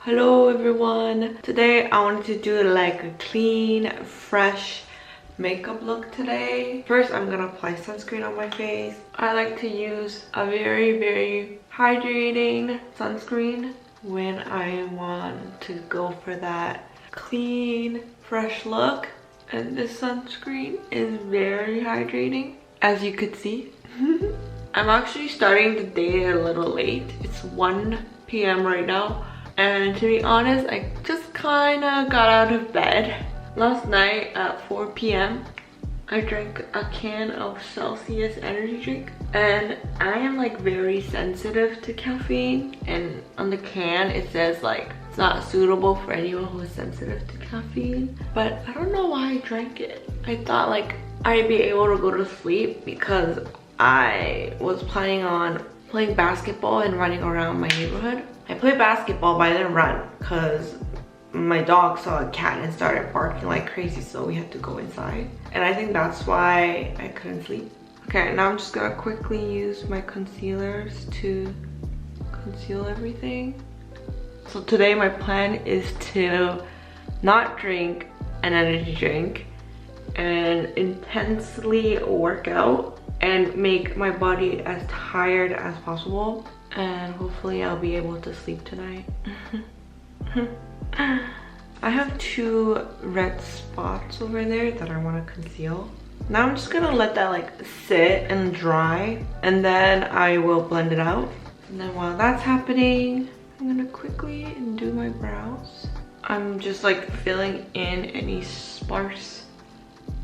Hello everyone. Today I wanted to do like a clean, fresh makeup look today. First I'm gonna apply sunscreen on my face. I like to use a very hydrating sunscreen when I want to go for that clean, fresh look. And this sunscreen is very hydrating, as you could see. I'm actually starting the day a little late. It's 1 p.m. right now. And to be honest, I just kind of got out of bed. Last night at 4 p.m. I drank a can of Celsius energy drink. And I am like very sensitive to caffeine. And on the can it says like it's not suitable for anyone who is sensitive to caffeine. But I don't know why I drank it. I thought like I'd be able to go to sleep because I was planning on playing basketball and running around my neighborhood. I played basketball, but I didn't run because my dog saw a cat and started barking like crazy, so we had to go inside. And I think that's why I couldn't sleep. Okay, now I'm just gonna quickly use my concealers to conceal everything. So today my plan is to not drink an energy drink and intensely work out and make my body as tired as possible. And hopefully I'll be able to sleep tonight. I have 2 red spots over there that I want to conceal. Now I'm just gonna let that like sit and dry, and then I will blend it out. And then while that's happening, I'm gonna quickly do my brows. I'm just like filling in any sparse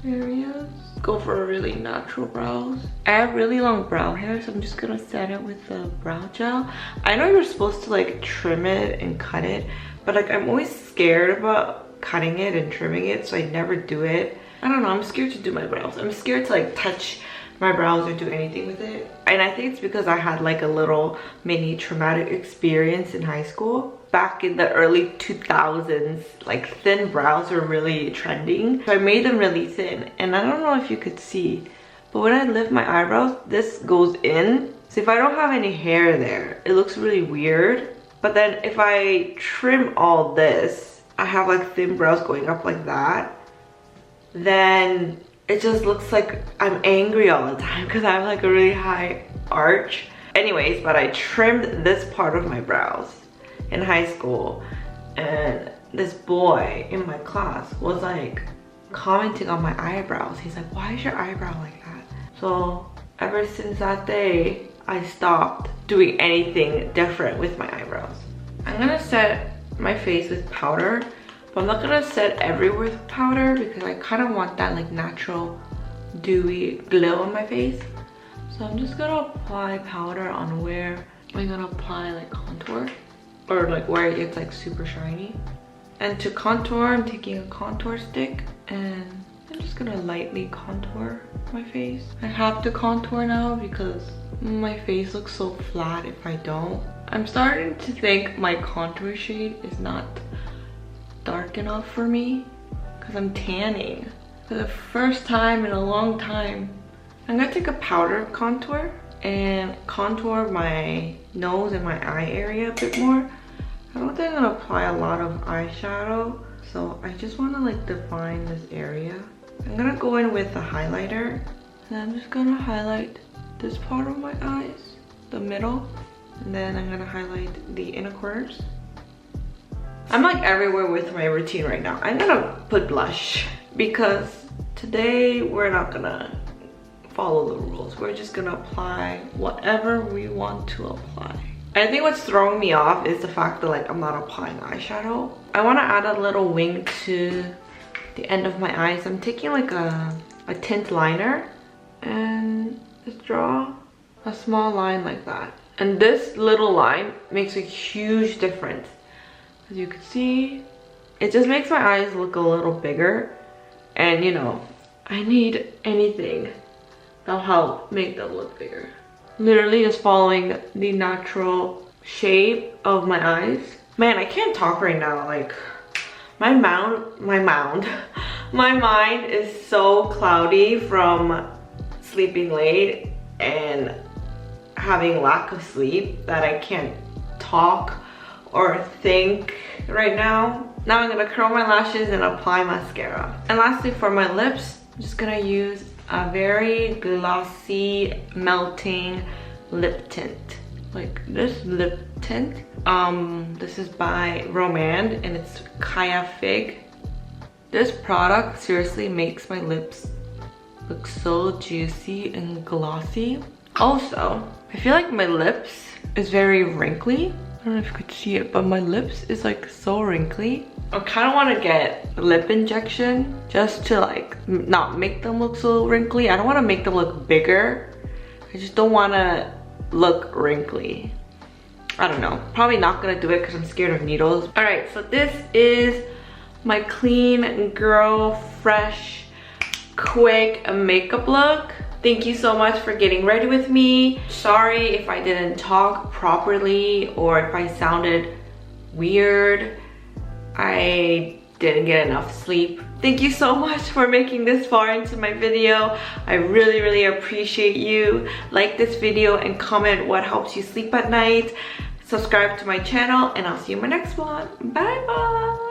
areas. Go for a really natural brows. I have really long brow hair, so I'm just gonna set it with the brow gel. I know you're supposed to like trim it and cut it, but like I'm always scared about cutting it and trimming it, so I never do it. I don't know, I'm scared to do my brows. I'm scared to like touch my brows or do anything with it. And I think it's because I had like a little mini traumatic experience in high school. Back in the early 2000s, like thin brows were really trending. So I made them really thin, and I don't know if you could see, but when I lift my eyebrows, this goes in. So if I don't have any hair there, it looks really weird. But then if I trim all this, I have like thin brows going up like that, then it just looks like I'm angry all the time because I have like a really high arch. Anyways, but I trimmed this part of my brows in high school, and this boy in my class was like commenting on my eyebrows. He's like, why is your eyebrow like that? So ever since that day, I stopped doing anything different with my eyebrows. I'm gonna set my face with powder, but I'm not gonna set everywhere with powder because I kind of want that like natural dewy glow on my face. So I'm just gonna apply powder on where I'm gonna apply like contour, or like where it gets like super shiny. And to contour, I'm taking a contour stick and I'm just gonna lightly contour my face. I have to contour now because my face looks so flat if I don't. I'm starting to think my contour shade is not dark enough for me because I'm tanning. For the first time in a long time, I'm gonna take a powder contour and contour my nose and my eye area a bit more. I don't think I'm gonna apply a lot of eyeshadow, so I just want to like define this area. I'm gonna go in with a highlighter, and I'm just gonna highlight this part of my eyes, the middle, and then I'm gonna highlight the inner corners. I'm like everywhere with my routine right now. I'm gonna put blush because today we're not gonna follow the rules. We're just gonna apply whatever we want to apply. I think what's throwing me off is the fact that like I'm not applying eyeshadow. I want to add a little wing to the end of my eyes. I'm taking like a tint liner and just draw a small line like that. And this little line makes a huge difference. As you can see, it just makes my eyes look a little bigger. And you know, I need anything that'll help make them look bigger. Literally just following the natural shape of my eyes. Man, I can't talk right now. Like my mind is so cloudy from sleeping late and having lack of sleep that I can't talk or think right now. Now I'm gonna curl my lashes and apply mascara. And lastly, for my lips, I'm just gonna use a very glossy, melting lip tint. Like this lip tint. This is by grwm and it's Kaya Fig. This product seriously makes my lips look so juicy and glossy. Also, I feel like my lips is very wrinkly. I don't know if you could see it, but my lips is like so wrinkly. I kind of want to get lip injection just to like not make them look so wrinkly. I don't want to make them look bigger. I just don't want to look wrinkly. I don't know. Probably not gonna do it because I'm scared of needles. All right, so this is my clean girl, fresh, quick makeup look. Thank you so much for getting ready with me. Sorry if I didn't talk properly or if I sounded weird. I didn't get enough sleep. Thank you so much for making this far into my video. I really, really appreciate you. Like this video and comment what helps you sleep at night. Subscribe to my channel and I'll see you in my next one. Bye bye.